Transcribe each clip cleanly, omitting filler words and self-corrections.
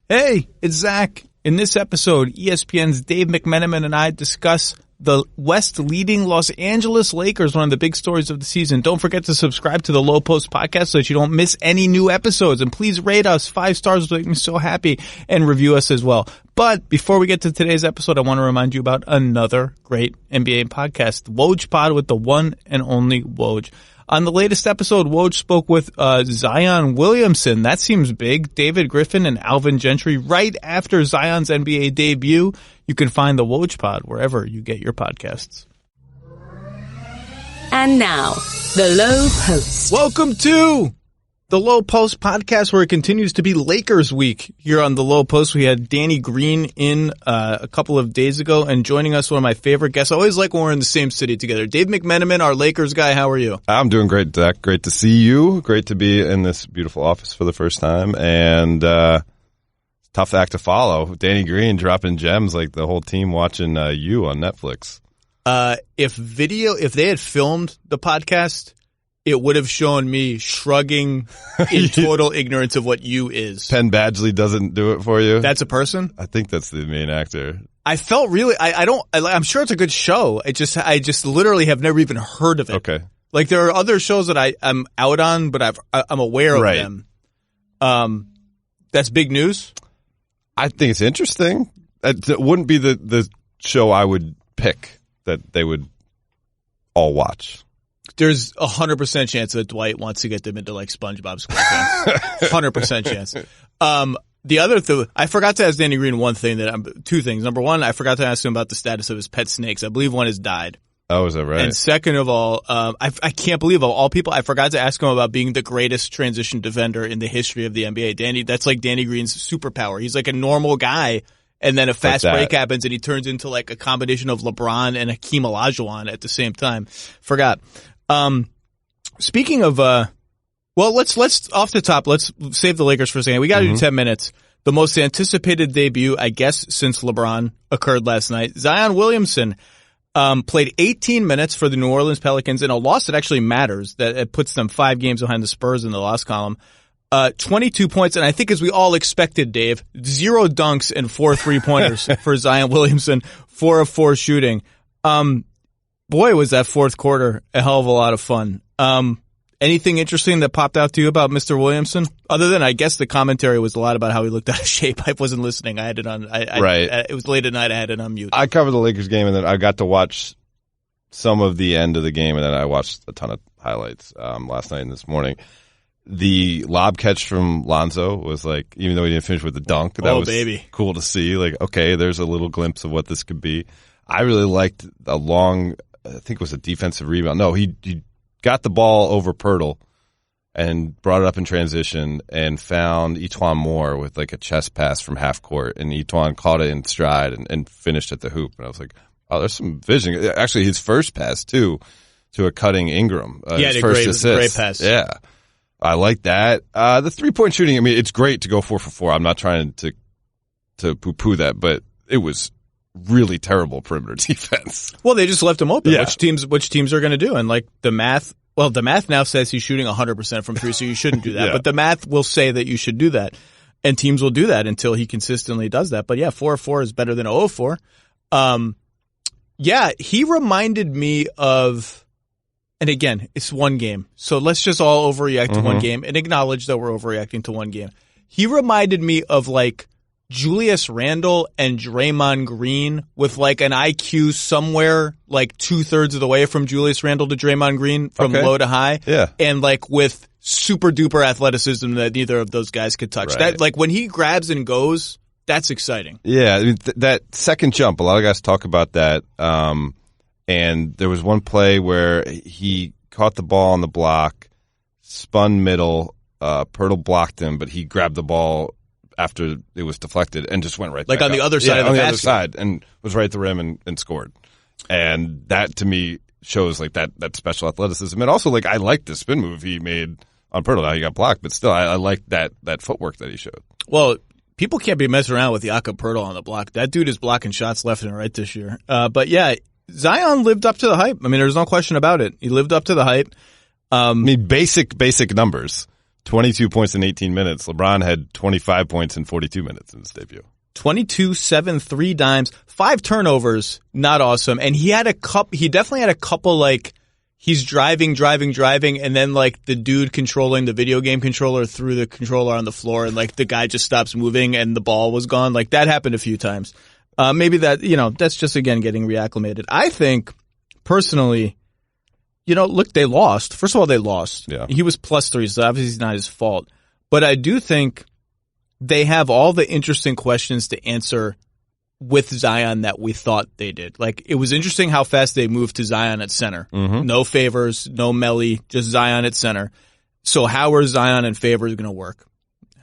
Hey, it's Zach. In this episode, ESPN's Dave McMenamin and I discuss the West leading Los Angeles Lakers, one of the big stories of the season. Don't forget to subscribe to the Lowe Post podcast so that you don't miss any new episodes. And please rate us 5 stars, would make me so happy, and review us as well. But before we get to today's episode, I want to remind you about another great NBA podcast, Woj Pod with the one and only Woj. On the latest episode, Woj spoke with Zion Williamson. That seems big. David Griffin and Alvin Gentry right after Zion's NBA debut. You can find the Woj Pod wherever you get your podcasts. And now, the Lowe Post. Welcome to the Lowe Post podcast, where it continues to be Lakers week. Here on the Lowe Post, we had Danny Green in a couple of days ago, and joining us, one of my favorite guests. I always like when we're in the same city together. Dave McMenamin, our Lakers guy. How are you? I'm doing great, Zach. Great to see you. Great to be in this beautiful office for the first time. And tough act to follow. Danny Green dropping gems like the whole team watching You on Netflix. If they had filmed the podcast, it would have shown me shrugging in total ignorance of what You is. Penn Badgley doesn't do it for you? That's a person? I think that's the main actor. I felt really, I'm sure it's a good show. I just literally have never even heard of it. Okay. Like there are other shows that I'm out on, but I'm aware of them. That's big news. I think it's interesting. It wouldn't be the show I would pick that they would all watch. There's 100% chance that Dwight wants to get them into like SpongeBob SquarePants. 100% chance. The other thing, I forgot to ask Danny Green two things. Number one, I forgot to ask him about the status of his pet snakes. I believe one has died. Oh, is that right? And second of all, I can't believe of all people, I forgot to ask him about being the greatest transition defender in the history of the NBA. That's like Danny Green's superpower. He's like a normal guy, and then a fast break happens, and he turns into like a combination of LeBron and Hakeem Olajuwon at the same time. Forgot. Speaking of, let's off the top, let's save the Lakers for a second. We got to do 10 minutes. The most anticipated debut, I guess, since LeBron occurred last night. Zion Williamson, played 18 minutes for the New Orleans Pelicans in a loss that actually matters, that it puts them 5 games behind the Spurs in the loss column. 22 points, and I think as we all expected, Dave, 0 dunks and 4 3-pointers for Zion Williamson, 4 of 4 shooting. Boy, was that fourth quarter a hell of a lot of fun. Anything interesting that popped out to you about Mr. Williamson? Other than, I guess, the commentary was a lot about how he looked out of shape. I wasn't listening. I had it on. Right. It was late at night. I had it on mute. I covered the Lakers game, and then I got to watch some of the end of the game, and then I watched a ton of highlights last night and this morning. The lob catch from Lonzo was like, even though he didn't finish with the dunk, that was cool to see. Like, okay, there's a little glimpse of what this could be. I really liked a long, I think it was a defensive rebound. No, he got the ball over Pirtle and brought it up in transition and found Etuan Moore with like a chest pass from half court, and Etuan caught it in stride and finished at the hoop. And I was like, oh, there's some vision. Actually, his first pass too, to a cutting Ingram. His first assist. Great pass. Yeah. I like that. The 3-point shooting, I mean, it's great to go 4 for 4. I'm not trying to poo-poo that, but it was really terrible perimeter defense. Well, they just left him open. Yeah. Which teams are going to do? And like the math now says he's shooting 100% from 3, so you shouldn't do that. Yeah. But the math will say that you should do that, and teams will do that until he consistently does that. But yeah, 4 of 4 is better than 0 of 4. Yeah, he reminded me of, and again, it's one game, so let's just all overreact to one game and acknowledge that we're overreacting to one game. He reminded me of like Julius Randle and Draymond Green, with like an IQ somewhere like 2/3 of the way from Julius Randle to Draymond Green, from low to high. Yeah. And like with super duper athleticism that neither of those guys could touch. Right. That, like when he grabs and goes, that's exciting. Yeah. I mean, that second jump, a lot of guys talk about that. And there was one play where he caught the ball on the block, spun middle, Pirtle blocked him, but he grabbed the ball after it was deflected and just went right like on the other side of the basket. Other side, and was right at the rim and scored. And that to me shows like that special athleticism. And also like I liked the spin move he made on Pirtle. Now he got blocked, but still I liked that footwork that he showed. Well, people can't be messing around with Jakob Pirtle on the block. That dude is blocking shots left and right this year. But yeah, Zion lived up to the hype. I mean, there's no question about it. He lived up to the hype. I mean, basic numbers. 22 points in 18 minutes. LeBron had 25 points in 42 minutes in his debut. 22, 7, 3 dimes, 5 turnovers, not awesome. And he definitely had a couple, like, he's driving, and then, like, the dude controlling the video game controller threw the controller on the floor, and, like, the guy just stops moving and the ball was gone. Like, that happened a few times. Maybe that, that's just, again, getting reacclimated. I think, personally, look, they lost. First of all, they lost. Yeah. He was +3, so obviously it's not his fault. But I do think they have all the interesting questions to answer with Zion that we thought they did. Like, it was interesting how fast they moved to Zion at center. Mm-hmm. No Favors, no Melly, just Zion at center. So how are Zion and Favors going to work?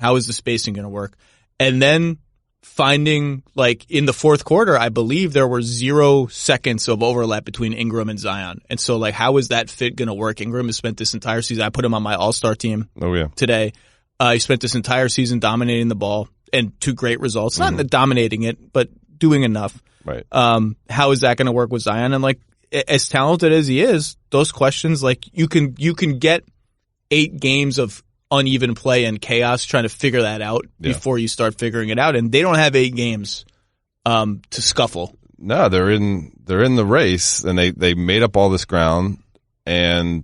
How is the spacing going to work? And then finding, like, in the fourth quarter, I believe there were 0 seconds of overlap between Ingram and Zion. And so, like, how is that fit going to work? Ingram has spent this entire season. I put him on my all-star team today. He spent this entire season dominating the ball and 2 great results. Not dominating it, but doing enough. Right. How is that going to work with Zion? And, like, as talented as he is, those questions, like, you can get 8 games of uneven play and chaos trying to figure that out before you start figuring it out. And they don't have 8 games to scuffle. No, they're in the race, and they made up all this ground. And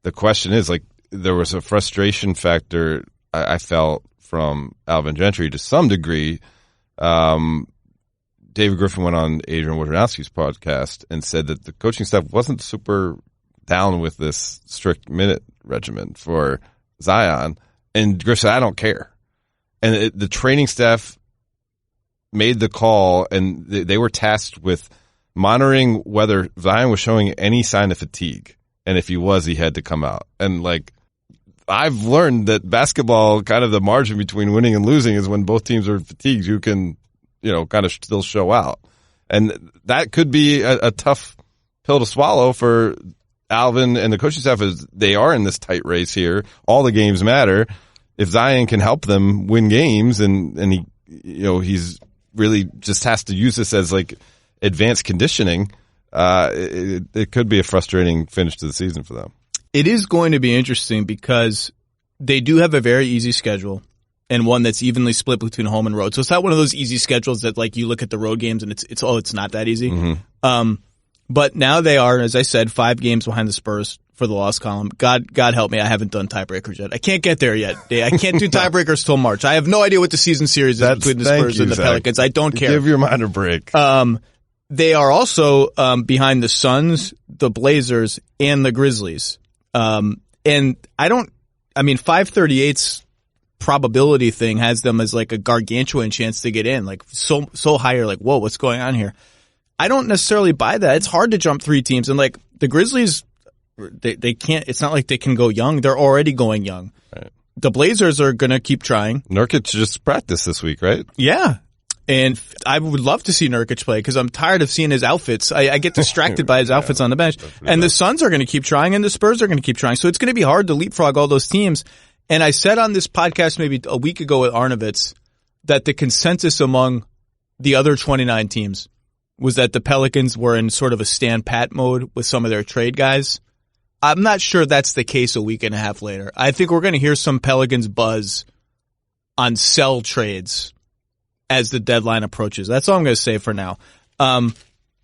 the question is, like, there was a frustration factor I felt from Alvin Gentry to some degree. David Griffin went on Adrian Wojnarowski's podcast and said that the coaching staff wasn't super down with this strict minute regimen for Zion. And Griffin said, I don't care. And the training staff made the call, and they were tasked with monitoring whether Zion was showing any sign of fatigue. And if he was, he had to come out. And, like, I've learned that basketball, kind of the margin between winning and losing is when both teams are fatigued, you can, kind of still show out. And that could be a tough pill to swallow for Alvin and the coaching staff, as they are in this tight race here. All the games matter. If Zion can help them win games, and he, he's really just has to use this as, like, advanced conditioning, it could be a frustrating finish to the season for them. It is going to be interesting because they do have a very easy schedule and one that's evenly split between home and road. So it's not one of those easy schedules that, like, you look at the road games and it's not that easy. Mm-hmm. But now they are, as I said, 5 games behind the Spurs for the loss column. God help me, I haven't done tiebreakers yet. I can't get there yet. I can't do tiebreakers till March. I have no idea what the season series is between the Spurs and the Pelicans. I don't care. Give your mind a break. They are also behind the Suns, the Blazers, and the Grizzlies. And 538's probability thing has them as, like, a gargantuan chance to get in, like, so higher, like, whoa, what's going on here? I don't necessarily buy that. It's hard to jump 3 teams, and, like, the Grizzlies, they can't, it's not like they can go young. They're already going young. Right. The Blazers are going to keep trying. Nurkic just practiced this week, right? Yeah. And I would love to see Nurkic play because I'm tired of seeing his outfits. I get distracted by his outfits on the bench. And the Suns are going to keep trying, and the Spurs are going to keep trying. So it's going to be hard to leapfrog all those teams. And I said on this podcast maybe a week ago with Arnovitz that the consensus among the other 29 teams was that the Pelicans were in sort of a stand pat mode with some of their trade guys. I'm not sure that's the case a week and a half later. I think we're going to hear some Pelicans buzz on sell trades as the deadline approaches. That's all I'm going to say for now.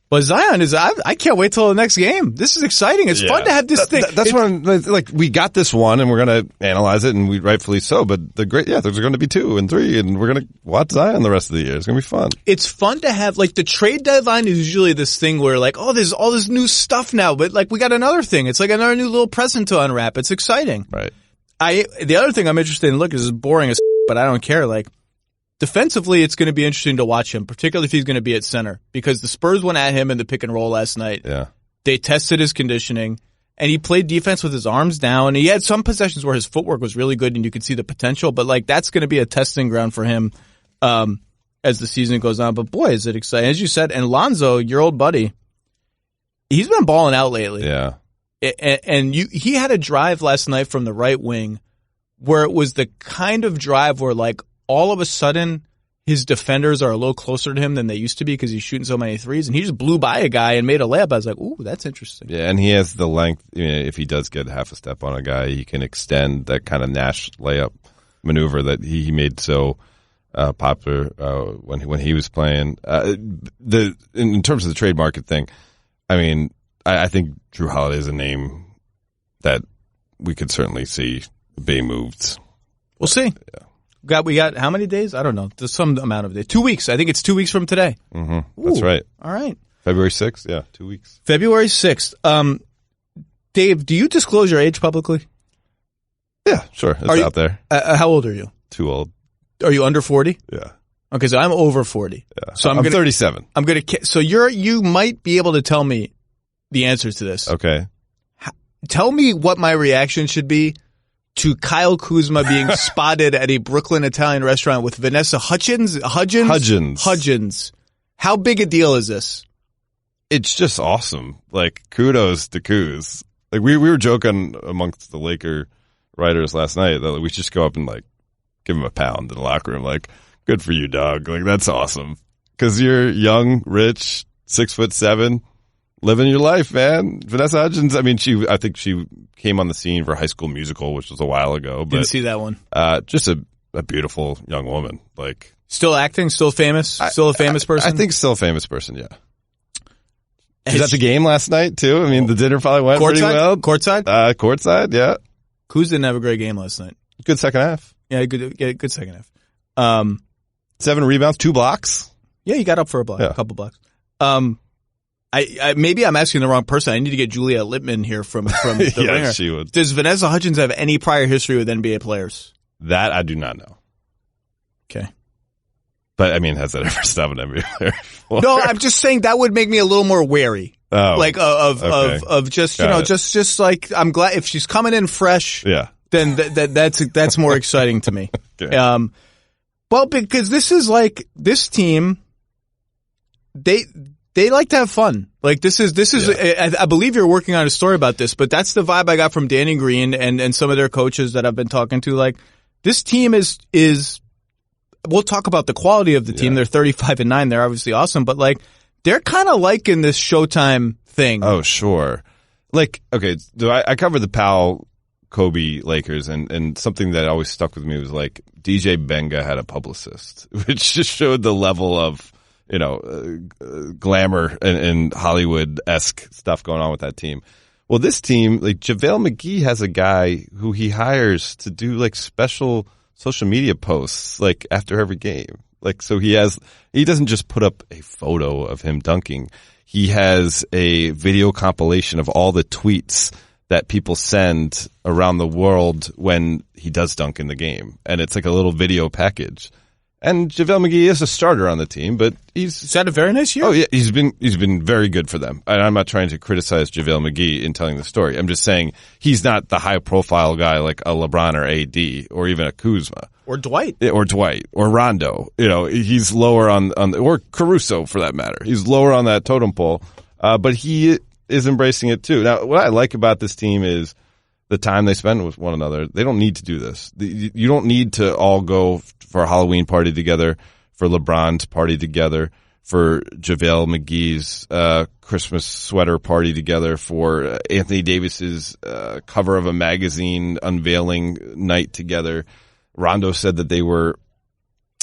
But Zion I can't wait till the next game. This is exciting. It's fun to have this thing. That's when, like, we got this one and we're going to analyze it, and we rightfully so. But there's going to be 2 and 3, and we're going to watch Zion the rest of the year. It's going to be fun. It's fun to have, like, the trade deadline is usually this thing where, like, oh, there's all this new stuff now, but, like, we got another thing. It's like another new little present to unwrap. It's exciting. Right. The other thing I'm interested in, is boring as but I don't care. Like, defensively, it's going to be interesting to watch him, particularly if he's going to be at center, because the Spurs went at him in the pick and roll last night. Yeah. They tested his conditioning, and he played defense with his arms down. He had some possessions where his footwork was really good and you could see the potential, but, like, that's going to be a testing ground for him as the season goes on. But boy, is it exciting. As you said, and Lonzo, your old buddy, he's been balling out lately. Yeah. And he had a drive last night from the right wing where it was the kind of drive where, like, all of a sudden his defenders are a little closer to him than they used to be because he's shooting so many threes, and he just blew by a guy and made a layup. I was like, ooh, that's interesting. Yeah, and he has the length. If he does get half a step on a guy, he can extend that kind of Nash layup maneuver that he made so popular when he was playing. In terms of the trade market thing, I mean, I think Drew Holiday is a name that we could certainly see being moved. We'll see. Yeah. We got how many days? I don't know. There's some amount of days. 2 weeks. I think it's 2 weeks from today. Mm-hmm. That's right. All right. February 6th? Yeah, 2 weeks. February 6th. Dave, do you disclose your age publicly? Yeah, sure. It's out there. How old are you? Too old. Are you under 40? Yeah. Okay, so I'm over 40. Yeah. So I'm 37. So you might be able to tell me the answers to this. Okay. Tell me what my reaction should be to Kyle Kuzma being spotted at a Brooklyn Italian restaurant with Vanessa Hudgens. How big a deal is this? It's just awesome. Like, kudos to Kuz. Like, we were joking amongst the Laker writers last night that we should just go up and, like, give him a pound in the locker room. Like, good for you, dog. Like, that's awesome. Because you're young, rich, 6'7", living your life, man. Vanessa Hudgens, I mean, I think she came on the scene for High School Musical, which was a while ago. But, didn't see that one. Just a beautiful young woman. Like, still acting, still famous, still a famous person? I think still a famous person, yeah. She was at the game last night, too. I mean, the dinner probably went pretty well. Courtside? Courtside, yeah. Kuz didn't have a great game last night. Good second half. Yeah, good second half. 7 rebounds, 2 blocks. Yeah, he got up for a block, a couple blocks. I maybe I'm asking the wrong person. I need to get Julia Lippman here from the yeah, Ringer. She would. Does Vanessa Hudgens have any prior history with NBA players? That I do not know. Okay. But, I mean, has that ever stopped an NBA player before? No, I'm just saying that would make me a little more wary. Oh. Like, of just, you know, just like, I'm glad if she's coming in fresh. Yeah. Then that's more exciting to me. Okay. Well, because this is like, this team, they like to have fun. Like, this is, I believe you're working on a story about this, but that's the vibe I got from Danny Green and some of their coaches that I've been talking to. Like, this team is, we'll talk about the quality of the team. They're 35-9. They're obviously awesome, but like, they're kind of liking this Showtime thing. Oh, sure. Like, okay, so I covered the Powell Kobe Lakers, and something that always stuck with me was like DJ Benga had a publicist, which just showed the level of, you know, glamour and Hollywood-esque stuff going on with that team. Well, this team, like JaVale McGee has a guy who he hires to do like special social media posts like after every game. Like, so he doesn't just put up a photo of him dunking. He has a video compilation of all the tweets that people send around the world when he does dunk in the game. And it's like a little video package. And JaVale McGee is a starter on the team, but he's had a very nice year. Oh yeah, he's been very good for them. And I'm not trying to criticize JaVale McGee in telling the story. I'm just saying he's not the high profile guy like a LeBron or AD or even a Kuzma. Or Dwight. Or Rondo. You know, he's lower on or Caruso for that matter. He's lower on that totem pole. But he is embracing it too. Now, what I like about this team is the time they spend with one another. They don't need to do this. You don't need to all go for a Halloween party together, for LeBron's party together, for JaVale McGee's Christmas sweater party together, for Anthony Davis's cover of a magazine unveiling night together. Rondo said that they were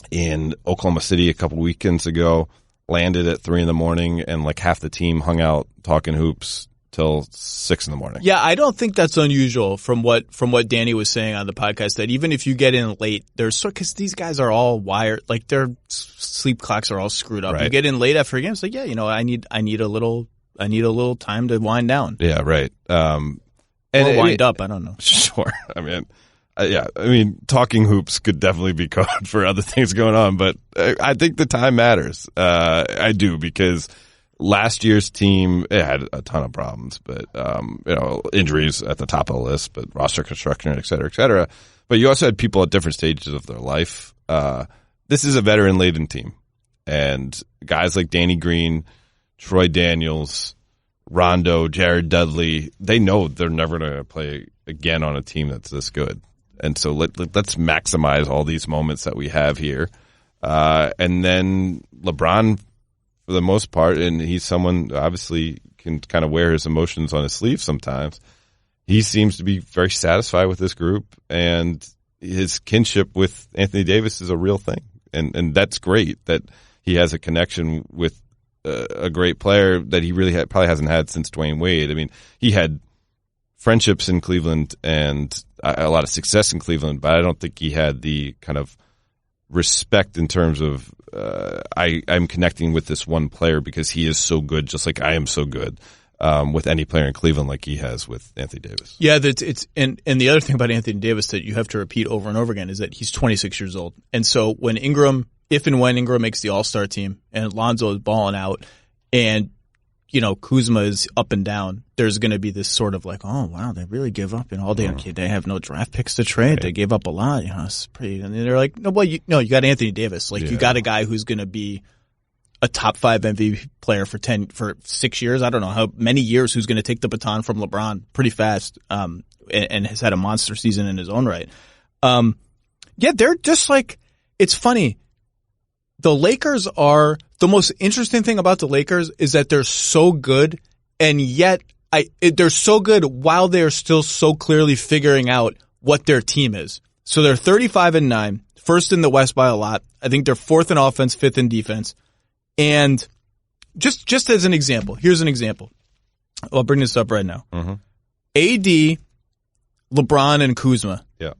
in Oklahoma City a couple weekends ago, landed at 3 a.m, and like half the team hung out talking hoops till 6 a.m. Yeah, I don't think that's unusual from what Danny was saying on the podcast, that even if you get in late, because these guys are all wired, like their sleep clocks are all screwed up. Right. You get in late after a game, it's like, yeah, you know, I need a little time to wind down. Yeah, right. Or wind up, I don't know. Sure. I mean, talking hoops could definitely be code for other things going on, but I think the time matters. I do, because last year's team, it had a ton of problems, but, you know, injuries at the top of the list, but roster construction, et cetera, et cetera. But you also had people at different stages of their life. This is a veteran-laden team, and guys like Danny Green, Troy Daniels, Rondo, Jared Dudley, they know they're never going to play again on a team that's this good. And so let's maximize all these moments that we have here. And then LeBron, for the most part, and he's someone obviously can kind of wear his emotions on his sleeve sometimes. He seems to be very satisfied with this group, and his kinship with Anthony Davis is a real thing. And that's great that he has a connection with a great player that he really probably hasn't had since Dwayne Wade. I mean, he had friendships in Cleveland and a lot of success in Cleveland, but I don't think he had the kind of respect in terms of I'm connecting with this one player because he is so good, just like I am so good with any player in Cleveland, like he has with Anthony Davis. Yeah, and the other thing about Anthony Davis that you have to repeat over and over again is that he's 26 years old, and so if and when Ingram makes the All-Star team and Lonzo is balling out, and Kuzma is up and down, there's going to be this sort of like, oh wow, they really give up, and all day they have no draft picks to trade. Right. They gave up a lot, it's pretty. And they're like, no, well, you got Anthony Davis, you got a guy who's going to be a top 5 MVP player for 6 years. I don't know how many years, who's going to take the baton from LeBron pretty fast, and has had a monster season in his own right. They're just like, it's funny. The Lakers are the most interesting thing about the Lakers is that they're so good, and yet they're so good while they are still so clearly figuring out what their team is. So they're 35-9, first in the West by a lot. I think they're 4th in offense, 5th in defense. And just as an example, here's an example. I'll bring this up right now. Mm-hmm. AD, LeBron, and Kuzma. Yeah.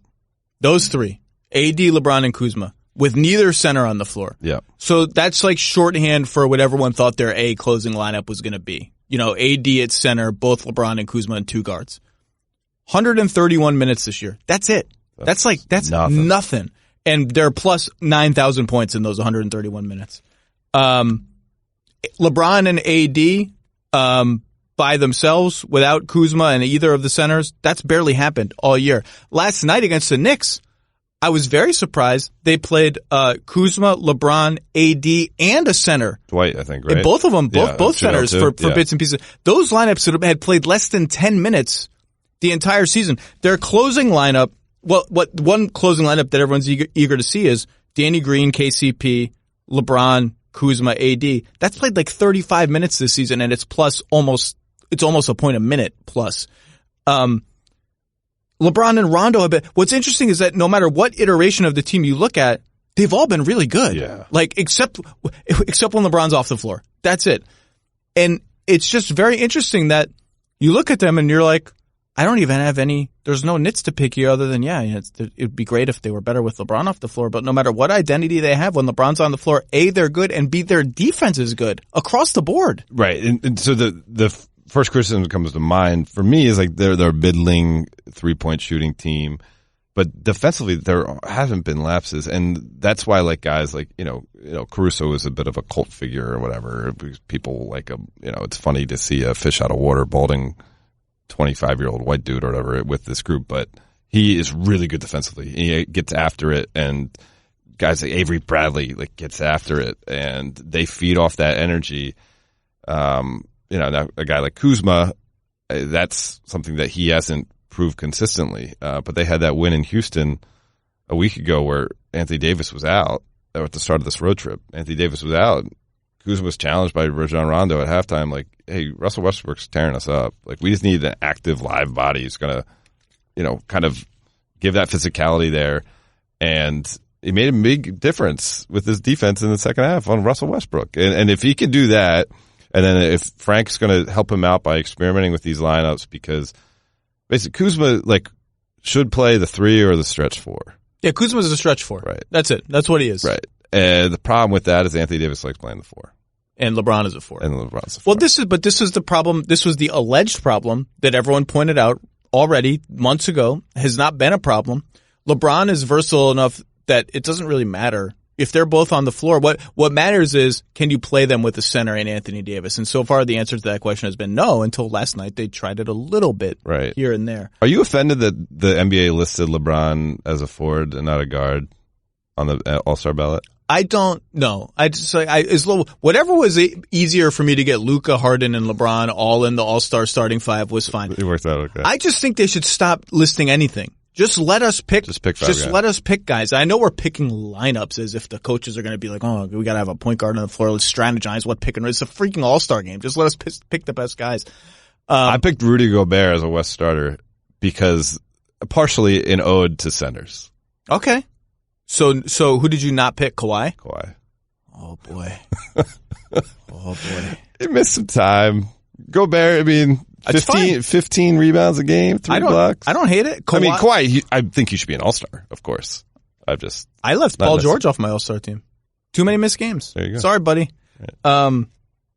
Those three. AD, LeBron, and Kuzma. With neither center on the floor. Yeah. So that's like shorthand for what everyone thought their A closing lineup was going to be. AD at center, both LeBron and Kuzma, and 2 guards. 131 minutes this year. That's it. That's nothing. And they're plus 9,000 points in those 131 minutes. LeBron and AD, by themselves, without Kuzma and either of the centers, that's barely happened all year. Last night against the Knicks, I was very surprised. They played Kuzma, LeBron, AD, and a center. Dwight, I think, right? And both of them, both centers for bits and pieces. Those lineups had played less than 10 minutes the entire season. Their closing lineup, one closing lineup that everyone's eager to see is Danny Green, KCP, LeBron, Kuzma, AD. That's played like 35 minutes this season, and it's almost a point a minute plus. LeBron and Rondo have been. What's interesting is that no matter what iteration of the team you look at, they've all been really good. Yeah. Except when LeBron's off the floor. That's it. And it's just very interesting that you look at them and you're like, I don't even have any. There's no nits to pick here other than it'd be great if they were better with LeBron off the floor. But no matter what identity they have, when LeBron's on the floor, A, they're good, and B, their defense is good across the board. Right. And so the first criticism that comes to mind for me is like they're a middling 3-point shooting team, but defensively there haven't been lapses, and that's why like guys like Caruso is a bit of a cult figure or whatever. People like it's funny to see a fish out of water balding 25-year-old white dude or whatever with this group, but he is really good defensively. He gets after it, and guys like Avery Bradley gets after it, and they feed off that energy. Now a guy like Kuzma, that's something that he hasn't proved consistently. But they had that win in Houston a week ago where Anthony Davis was out, or at the start of this road trip. Anthony Davis was out. Kuzma was challenged by Rajon Rondo at halftime, like, hey, Russell Westbrook's tearing us up. We just need an active live body who's going to, kind of give that physicality there. And it made a big difference with his defense in the second half on Russell Westbrook. And if he can do that, and then if Frank's going to help him out by experimenting with these lineups, because basically Kuzma should play the 3 or the stretch 4. Yeah, Kuzma's a stretch 4. Right. That's it. That's what he is. Right. And the problem with that is Anthony Davis likes playing the 4. And LeBron is a 4. And LeBron's a 4. Well, this is the problem. This was the alleged problem that everyone pointed out already months ago. Has not been a problem. LeBron is versatile enough that it doesn't really matter if they're both on the floor. What matters is, can you play them with the center and Anthony Davis? And so far the answer to that question has been no, until last night they tried it a little bit here and there. Are you offended that the NBA listed LeBron as a forward and not a guard on the All-Star ballot? I don't know. Whatever was easier for me to get Luka, Harden, and LeBron all in the All-Star starting 5 was fine. It worked out okay. I just think they should stop listing anything. Just let us pick. Just pick 5 guys. Let us pick guys. I know we're picking lineups as if the coaches are going to be like, oh, we got to have a point guard on the floor. Let's strategize what pick and roll. It's a freaking all-star game. Just let us pick the best guys. I picked Rudy Gobert as a West starter because partially an ode to centers. Okay. So who did you not pick? Kawhi? Kawhi. Oh boy. Oh boy. He missed some time. Gobert, I mean, 15 rebounds a game, 3 blocks. I don't hate it. Kawhi, I think he should be an all-star, of course. I left Paul George off my all-star team. Too many missed games. There you go. Sorry, buddy. Right.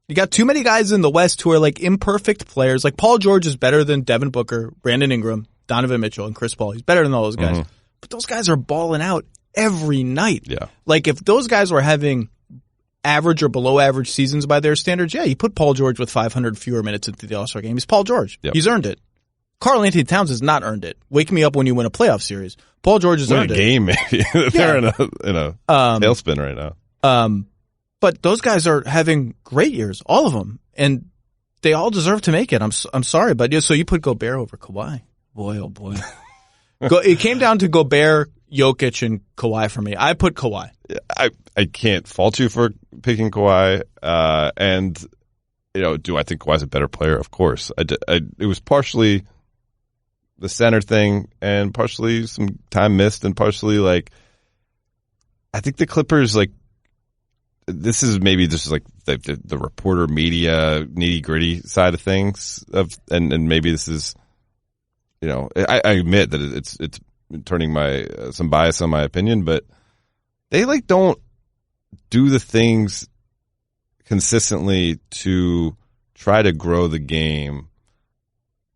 You got too many guys in the West who are like imperfect players. Like Paul George is better than Devin Booker, Brandon Ingram, Donovan Mitchell, and Chris Paul. He's better than all those guys. Mm-hmm. But those guys are balling out every night. Yeah. Like if those guys were having average or below average seasons by their standards, yeah, you put Paul George with 500 fewer minutes into the All-Star game. He's Paul George. Yep. He's earned it. Karl Anthony Towns has not earned it. Wake me up when you win a playoff series. Paul George has earned it. Win a game, maybe. They're in a tailspin right now. But those guys are having great years, all of them, and they all deserve to make it. I'm sorry, but so you put Gobert over Kawhi. Boy, oh boy. It came down to Gobert, Jokic, and Kawhi for me. I put Kawhi. I can't fault you for picking Kawhi. And, do I think Kawhi's a better player? Of course. It was partially the center thing and partially some time missed and partially I think the Clippers, this is maybe just the reporter media nitty gritty side of things and maybe this is, I admit that it's turning some bias on my opinion, but they don't do the things consistently to try to grow the game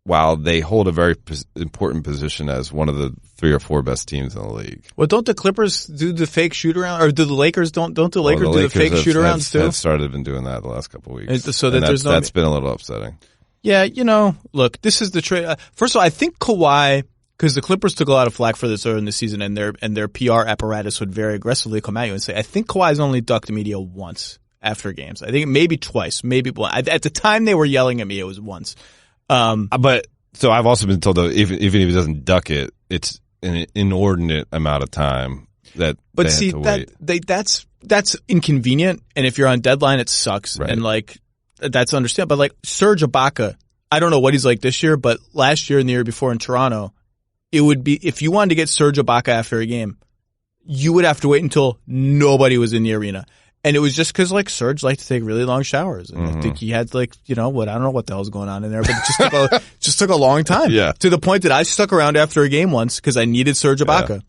while they hold a very important position as one of the 3 or 4 best teams in the league. Well, don't the Clippers do the fake shoot around, or do the Lakers don't the Lakers do the fake shoot arounds too? Have started been doing that the last couple of weeks. That's been a little upsetting. Yeah, look, this is the trade. First of all, I think Kawhi, because the Clippers took a lot of flack for this early in the season, and their PR apparatus would very aggressively come at you and say, I think Kawhi's only ducked the media once after games. I think maybe twice, maybe one. At the time they were yelling at me, it was once. But so I've also been told that even if he doesn't duck it, it's an inordinate amount of time that. But they have to wait. That's inconvenient, and if you're on deadline, it sucks, right. And that's understandable. But Serge Ibaka, I don't know what he's like this year, but last year and the year before in Toronto, it would be if you wanted to get Serge Ibaka after a game, you would have to wait until nobody was in the arena. And it was just because Serge liked to take really long showers, and I think he had I don't know what the hell's going on in there, but it just took a long time. Yeah. To the point that I stuck around after a game once because I needed Serge Ibaka,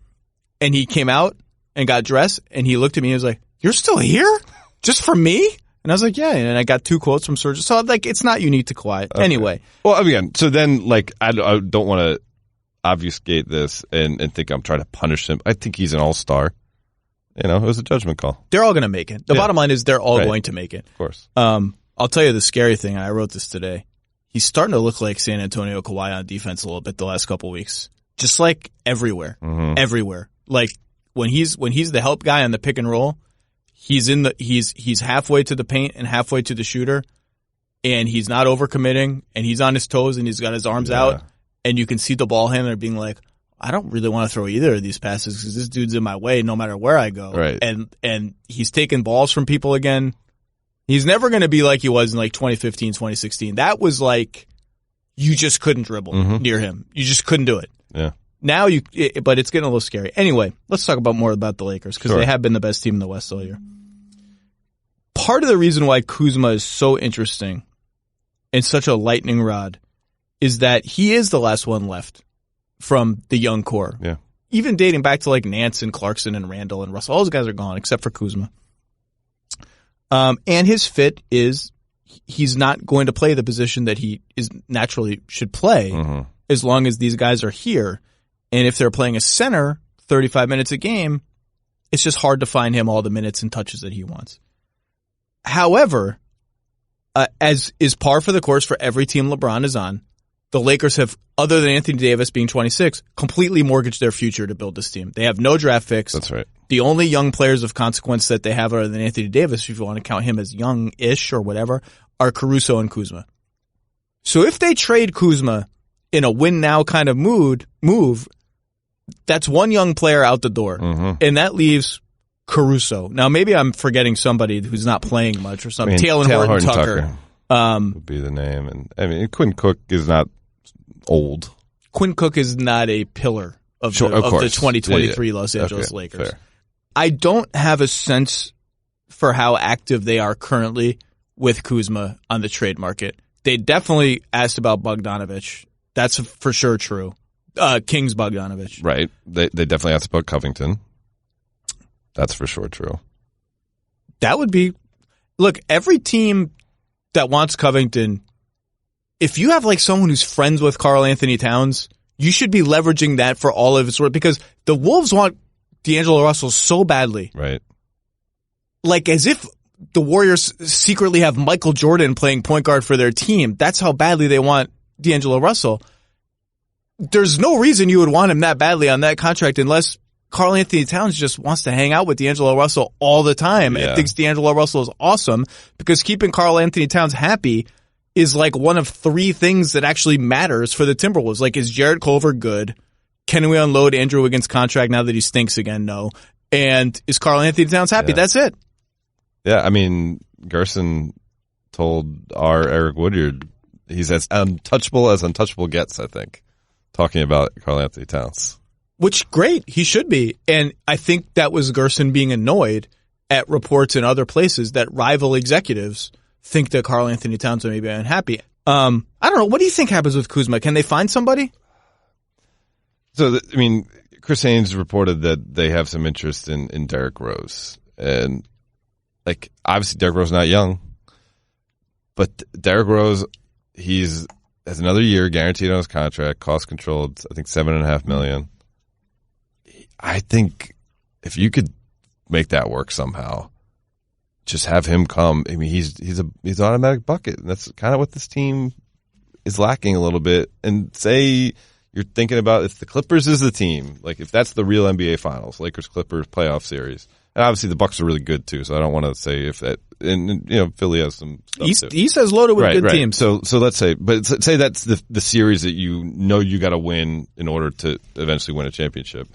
and he came out and got dressed, and he looked at me and was like, "You're still here, just for me?" And I was like, "Yeah." And I got 2 quotes from Serge, so it's not unique to Kawhi. Okay. Anyway, well, again, so then I don't want to obfuscate this and think I'm trying to punish him. I think he's an all-star. It was a judgment call. They're all going to make it. The bottom line is they're all going to make it. Of course. I'll tell you the scary thing. I wrote this today. He's starting to look like San Antonio Kawhi on defense a little bit the last couple of weeks. Just everywhere. Mm-hmm. Everywhere. When he's the help guy on the pick and roll, he's halfway to the paint and halfway to the shooter, and he's not overcommitting, and he's on his toes and he's got his arms out, and you can see the ball handler being like, I don't really want to throw either of these passes because this dude's in my way no matter where I go. Right. And he's taking balls from people again. He's never going to be like he was in 2015, 2016. That was you just couldn't dribble near him. You just couldn't do it. Yeah. Now but it's getting a little scary. Anyway, let's talk more about the Lakers because they have been the best team in the West all year. Part of the reason why Kuzma is so interesting and such a lightning rod is that he is the last one left from the young core. Yeah. Even dating back to Nance and Clarkson and Randall and Russell. All those guys are gone except for Kuzma. And his fit is he's not going to play the position that he is naturally should play as long as these guys are here. And if they're playing a center 35 minutes a game, it's just hard to find him all the minutes and touches that he wants. However, as is par for the course for every team LeBron is on, the Lakers have, other than Anthony Davis being 26, completely mortgaged their future to build this team. They have no draft picks. That's right. The only young players of consequence that they have other than Anthony Davis, if you want to count him as young-ish or whatever, are Caruso and Kuzma. So if they trade Kuzma in a win-now kind of move, That's one young player out the door, and that leaves Caruso. Now, maybe I'm forgetting somebody who's not playing much or something. Taylor Horton-Tucker. Would be the name. And I mean, Quinn Cook is not old. Quinn Cook is not a pillar of the 2023 Los Angeles Lakers. Fair. I don't have a sense for how active they are currently with Kuzma on the trade market. They definitely asked about Bogdanovich. That's for sure true. Kings Bogdanovich. Right. They definitely asked about Covington. That's for sure true. That would be... Look, every team that wants Covington, if you have like someone who's friends with Karl Anthony Towns, you should be leveraging that for all of its work, because the Wolves want D'Angelo Russell so badly. Right. Like as if the Warriors secretly have Michael Jordan playing point guard for their team. That's how badly they want D'Angelo Russell. There's no reason you would want him that badly on that contract unless Karl Anthony Towns just wants to hang out with D'Angelo Russell all the time and thinks D'Angelo Russell is awesome, because keeping Karl Anthony Towns happy is like one of three things that actually matters for the Timberwolves. Like, is Jarrett Culver good? Can we unload Andrew Wiggins' contract now that he stinks again? No. And is Karl Anthony Towns happy? Yeah. That's it. Yeah, I mean, Gerson told our Eric Woodyard he's as untouchable gets, I think, talking about Karl Anthony Towns. Which, great, he should be. And I think that was Gerson being annoyed at reports in other places that rival executives think that Karl Anthony Towns may be unhappy. I don't know. What do you think happens with Kuzma? Can they find somebody? So, I mean, Chris Haynes reported that they have some interest in Derrick Rose. And, like, obviously Derrick Rose is not young. But Derrick Rose, has another year guaranteed on his contract, cost controlled, I think $7.5 million. I think if you could make that work somehow, just have him come. I mean, he's an automatic bucket, and that's kind of what this team is lacking a little bit. And say you're thinking about if the Clippers is the team, like if that's the real NBA Finals, Lakers Clippers playoff series, and obviously the Bucks are really good too. So I don't want to say if that, and you know, Philly has some stuff too. East has loaded with good teams. So let's say, but say that's the series that you know you got to win in order to eventually win a championship.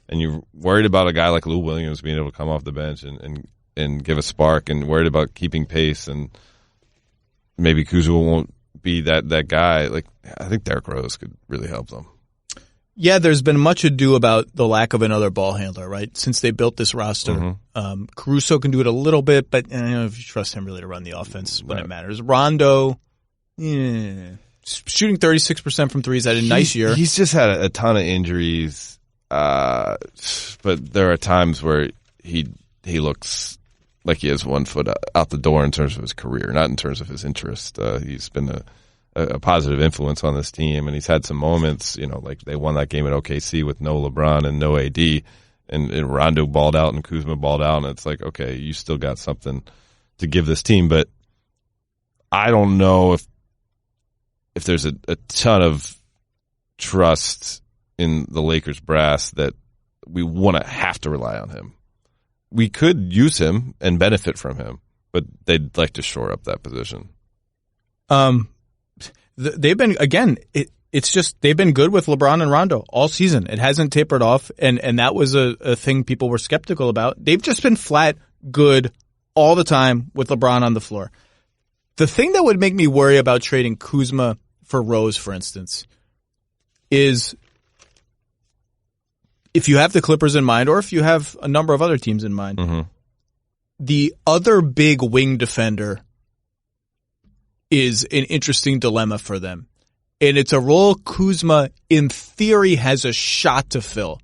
And you're worried about a guy like Lou Williams being able to come off the bench and give a spark, and worried about keeping pace, and maybe Kuzma won't be that guy. Like, I think Derrick Rose could really help them. Yeah, there's been much ado about the lack of another ball handler, right? Since they built this roster. Caruso can do it a little bit, but I don't know if you trust him really to run the offense when it matters. Rondo, shooting 36% from threes, had a nice year. He's just had a ton of injuries. But there are times where he looks like he has 1 foot out the door in terms of his career, not in terms of his interest. He's been a positive influence on this team, and he's had some moments, you know, like they won that game at OKC with no LeBron and no AD, and Rondo balled out and Kuzma balled out, and it's like, okay, you still got something to give this team, but I don't know if there's a ton of trust in the Lakers brass that we want to have to rely on him. We could use him and benefit from him, but they'd like to shore up that position. They've been, again, it's just they've been good with LeBron and Rondo all season. It hasn't tapered off, and that was a thing people were skeptical about. They've just been flat good all the time with LeBron on the floor. The thing that would make me worry about trading Kuzma for Rose, for instance, is if you have the Clippers in mind, or if you have a number of other teams in mind, the other big wing defender is an interesting dilemma for them. And it's a role Kuzma, in theory, has a shot to fill.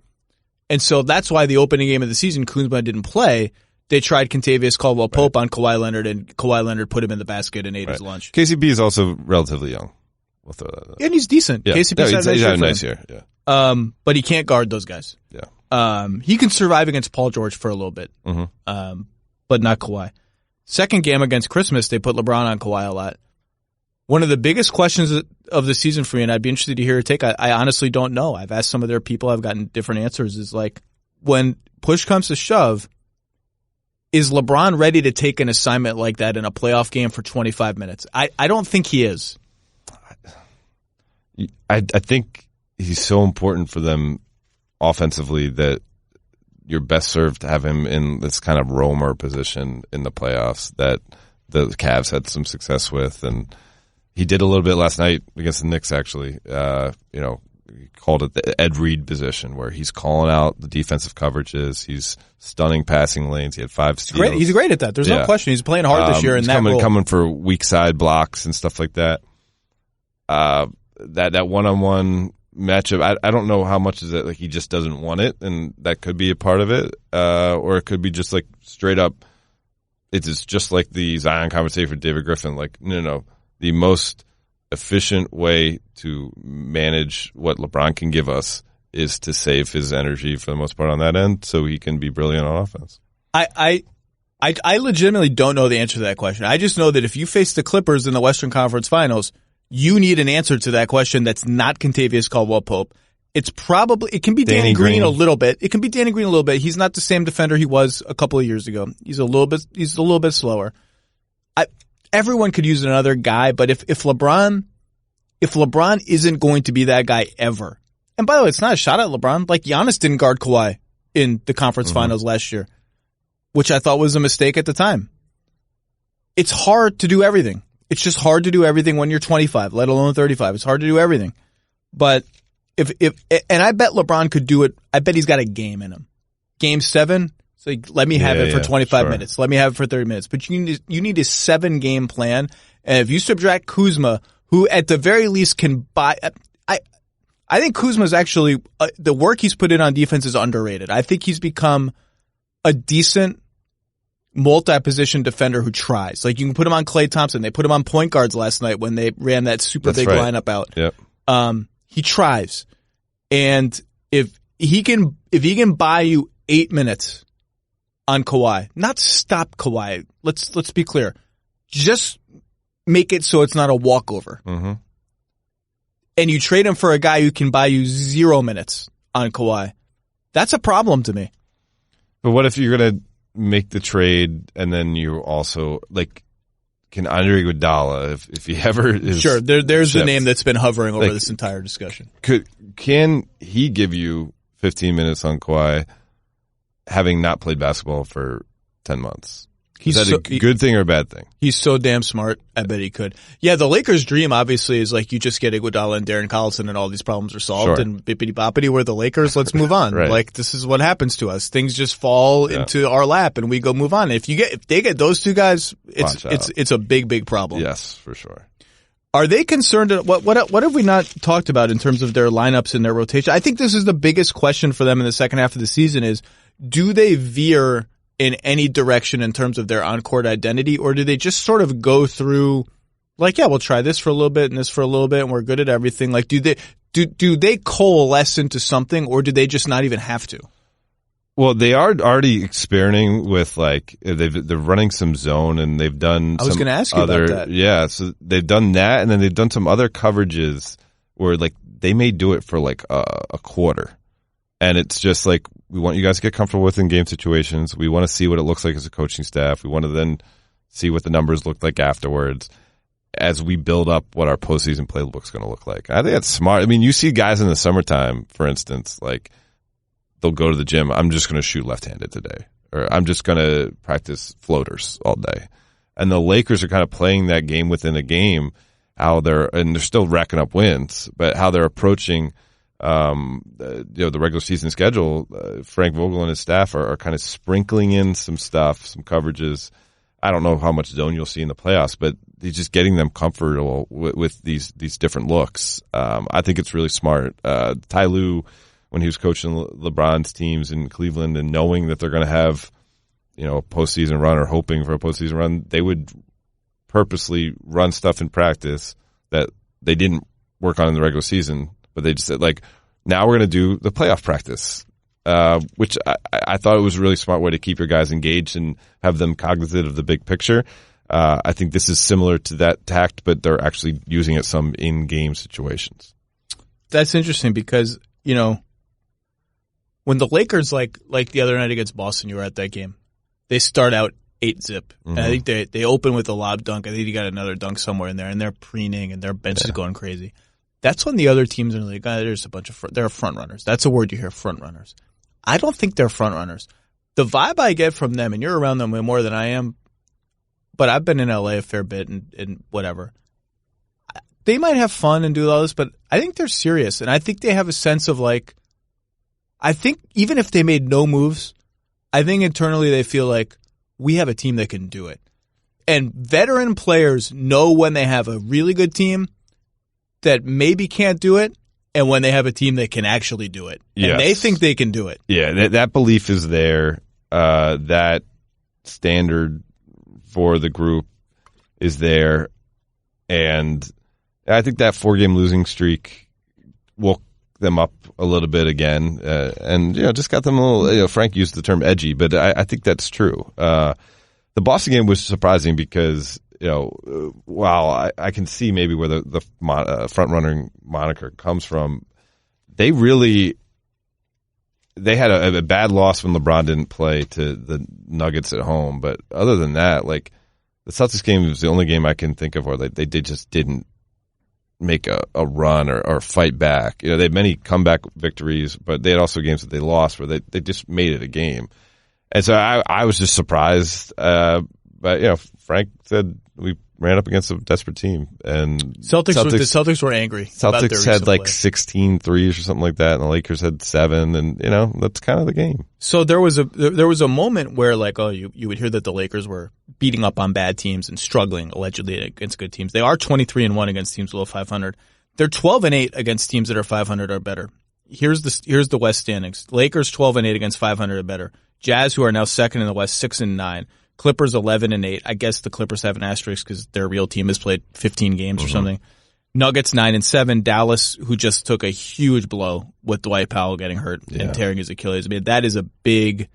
And so that's why the opening game of the season, Kuzma didn't play. They tried Kentavious Caldwell-Pope on Kawhi Leonard, and Kawhi Leonard put him in the basket and ate his lunch. KCP is also relatively young. We'll throw that out. And he's decent. Yeah. KCP's had a nice year. Yeah. But he can't guard those guys. Yeah. He can survive against Paul George for a little bit. But not Kawhi. Second game against Christmas, they put LeBron on Kawhi a lot. One of the biggest questions of the season for me, and I'd be interested to hear your take, I honestly don't know. I've asked some of their people, I've gotten different answers, is like, when push comes to shove, is LeBron ready to take an assignment like that in a playoff game for 25 minutes? I don't think he is. I think he's so important for them offensively that you're best served to have him in this kind of roamer position in the playoffs that the Cavs had some success with. And he did a little bit last night against the Knicks, actually. He called it the Ed Reed position, where he's calling out the defensive coverages. He's stunning passing lanes. He had 5 steals. He's great at that. There's no question. He's playing hard this year in that role. Coming for weak side blocks and stuff like that. That one-on-one matchup, I don't know how much is it like he just doesn't want it, and that could be a part of it, or it could be just like straight up. It's just like the Zion conversation for David Griffin. Like, no, the most efficient way to manage what LeBron can give us is to save his energy for the most part on that end, so he can be brilliant on offense. I legitimately don't know the answer to that question. I just know that if you face the Clippers in the Western Conference Finals, you need an answer to that question that's not Kentavious Caldwell-Pope. It can be Danny Green a little bit. It can be Danny Green a little bit. He's not the same defender he was a couple of years ago. He's a little bit slower. Everyone could use another guy, but if LeBron isn't going to be that guy ever, and by the way, it's not a shot at LeBron. Like, Giannis didn't guard Kawhi in the conference finals last year, which I thought was a mistake at the time. It's hard to do everything. It's just hard to do everything when you're 25, let alone 35. It's hard to do everything. But and I bet LeBron could do it. I bet he's got a game in him. Game 7. So let me have it for 25 minutes. Let me have it for 30 minutes. But you need a 7-game plan. And if you subtract Kuzma, who at the very least can buy, I think Kuzma's actually, the work he's put in on defense is underrated. I think he's become a decent multi-position defender who tries. Like, you can put him on Klay Thompson. They put him on point guards last night when they ran that super big lineup out. Yep. He tries. And if he can buy you 8 minutes on Kawhi, not stop Kawhi. Let's be clear. Just make it so it's not a walkover. Mm-hmm. And you trade him for a guy who can buy you 0 minutes on Kawhi. That's a problem to me. But what if you're going to make the trade and then you also, like, can Andre Iguodala, if he ever is... Sure, there's the name that's been hovering over this entire discussion. Can he give you 15 minutes on Kawhi having not played basketball for 10 months? Is that a good thing or a bad thing? He's so damn smart. I bet he could. Yeah, the Lakers' dream obviously is like you just get Iguodala and Darren Collison and all these problems are solved. Sure. And bippity boppity, we're the Lakers. Let's move on. Right. Like, this is what happens to us. Things just fall into our lap and we go move on. If they get those two guys, it's a big problem. Yes, for sure. Are they concerned? What have we not talked about in terms of their lineups and their rotation? I think this is the biggest question for them in the second half of the season is, do they veer in any direction in terms of their on-court identity, or do they just sort of go through, like, yeah, we'll try this for a little bit and this for a little bit and we're good at everything? Like, do they coalesce into something, or do they just not even have to? Well, they are already experimenting with, like, they're running some zone, and they've done I was going to ask you about that. Yeah, so they've done that, and then they've done some other coverages where, like, they may do it for, like, a quarter. And it's just like, we want you guys to get comfortable with in-game situations. We want to see what it looks like as a coaching staff. We want to then see what the numbers look like afterwards as we build up what our postseason playbook's going to look like. I think that's smart. I mean, you see guys in the summertime, for instance, like, they'll go to the gym. I'm just going to shoot left-handed today, or I'm just going to practice floaters all day. And the Lakers are kind of playing that game within a game, and they're still racking up wins, but how they're approaching the regular season schedule. Frank Vogel and his staff are kind of sprinkling in some stuff, some coverages. I don't know how much zone you'll see in the playoffs, but he's just getting them comfortable with these different looks. I think it's really smart. Ty Lue, when he was coaching LeBron's teams in Cleveland and knowing that they're going to have, a postseason run or hoping for a postseason run, they would purposely run stuff in practice that they didn't work on in the regular season. But they just said, like, now we're going to do the playoff practice, which I thought it was a really smart way to keep your guys engaged and have them cognizant of the big picture. I think this is similar to that tact, but they're actually using it some in-game situations. That's interesting because, when the Lakers, like the other night against Boston, you were at that game, they start out 8-zip. Mm-hmm. And I think they open with a lob dunk. I think you got another dunk somewhere in there, and they're preening and their bench is going crazy. That's when the other teams in the league, there's a bunch of they're front runners. That's a word you hear, front runners. I don't think they're front runners. The vibe I get from them, and you're around them way more than I am, but I've been in LA a fair bit and whatever. They might have fun and do all this, but I think they're serious, and I think they have a sense of like, I think even if they made no moves, I think internally they feel like we have a team that can do it. And veteran players know when they have a really good team that maybe can't do it, and when they have a team that can actually do it. And they think they can do it. Yeah, that belief is there. That standard for the group is there. And I think that 4-game losing streak woke them up a little bit again. And, just got them a little, Frank used the term edgy, but I think that's true. The Boston game was surprising because, while I can see maybe where the front-running moniker comes from, they had a bad loss when LeBron didn't play to the Nuggets at home. But other than that, like, the Celtics game was the only game I can think of where they just didn't make a run or fight back. They had many comeback victories, but they had also games that they lost where they just made it a game. And so I was just surprised. But Frank said we ran up against a desperate team, and the Celtics were angry. Celtics had like 16 threes or something like that, and the Lakers had 7, and that's kind of the game. So there was a moment where like, you would hear that the Lakers were beating up on bad teams and struggling allegedly against good teams. They are 23-1 against teams below 500. They're 12-8 against teams that are 500 or better. Here's the West standings. Lakers 12-8 against 500 or better. Jazz, who are now second in the West, 6-9. Clippers 11-8. I guess the Clippers have an asterisk because their real team has played 15 games or something. Nuggets 9-7. Dallas, who just took a huge blow with Dwight Powell getting hurt and tearing his Achilles. I mean, that is a big.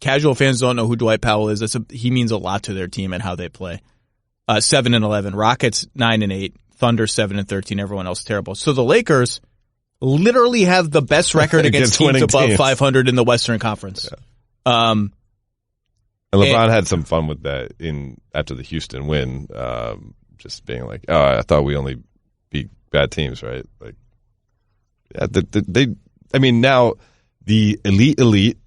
Casual fans don't know who Dwight Powell is. He means a lot to their team and how they play. 7-11. Rockets 9-8. Thunder 7-13. Everyone else terrible. So the Lakers literally have the best record against teams above 500 in the Western Conference. Yeah. And LeBron had some fun with that after the Houston win, just being like, "Oh, I thought we only beat bad teams, right?" Like, yeah, now the elite.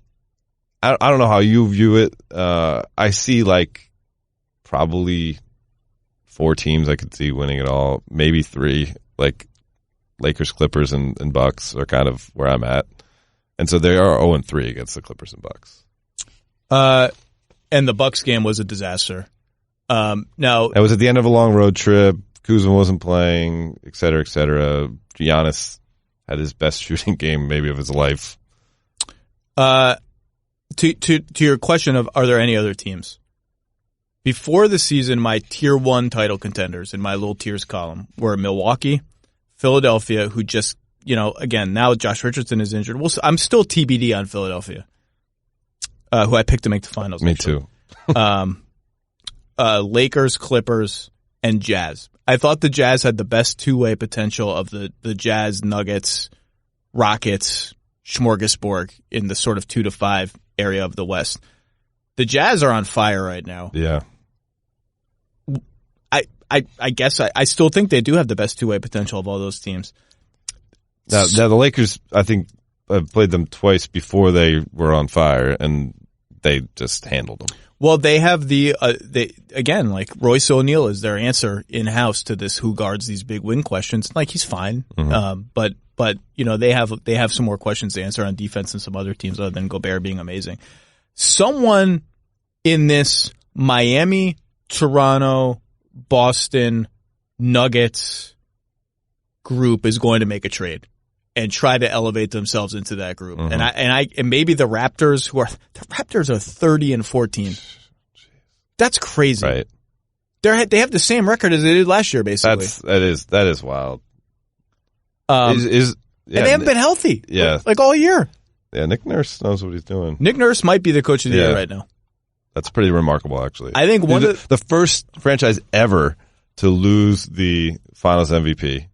I don't know how you view it. I see like probably 4 teams I could see winning it all, maybe 3. Like Lakers, Clippers, and Bucks are kind of where I'm at, and so they are 0-3 against the Clippers and Bucks. And the Bucks game was a disaster. Now it was at the end of a long road trip. Kuzma wasn't playing, et cetera, et cetera. Giannis had his best shooting game maybe of his life. To your question of are there any other teams? Before the season, my tier 1 title contenders in my little tiers column were Milwaukee, Philadelphia, who just, again, now Josh Richardson is injured. I'm still TBD on Philadelphia. Who I picked to make the finals. Me too. Lakers, Clippers, and Jazz. I thought the Jazz had the best two-way potential of the Jazz, Nuggets, Rockets, smorgasbord in the sort of 2 to 5 area of the West. The Jazz are on fire right now. Yeah. I guess I still think they do have the best two-way potential of all those teams. Now the Lakers, I think, played them twice before they were on fire, and they just handled them. Well, they have again, like Royce O'Neal is their answer in-house to this who guards these big win questions. Like, he's fine. Mm-hmm. But they have some more questions to answer on defense and some other teams other than Gobert being amazing. Someone in this Miami, Toronto, Boston, Nuggets group is going to make a trade and try to elevate themselves into that group. Mm-hmm. And maybe the Raptors the Raptors are 30-14. That's crazy. Right. They have the same record as they did last year, basically. That is wild. And they haven't been healthy. Yeah. Like all year. Yeah, Nick Nurse knows what he's doing. Nick Nurse might be the coach of the year right now. That's pretty remarkable, actually. I think the first franchise ever to lose the Finals MVP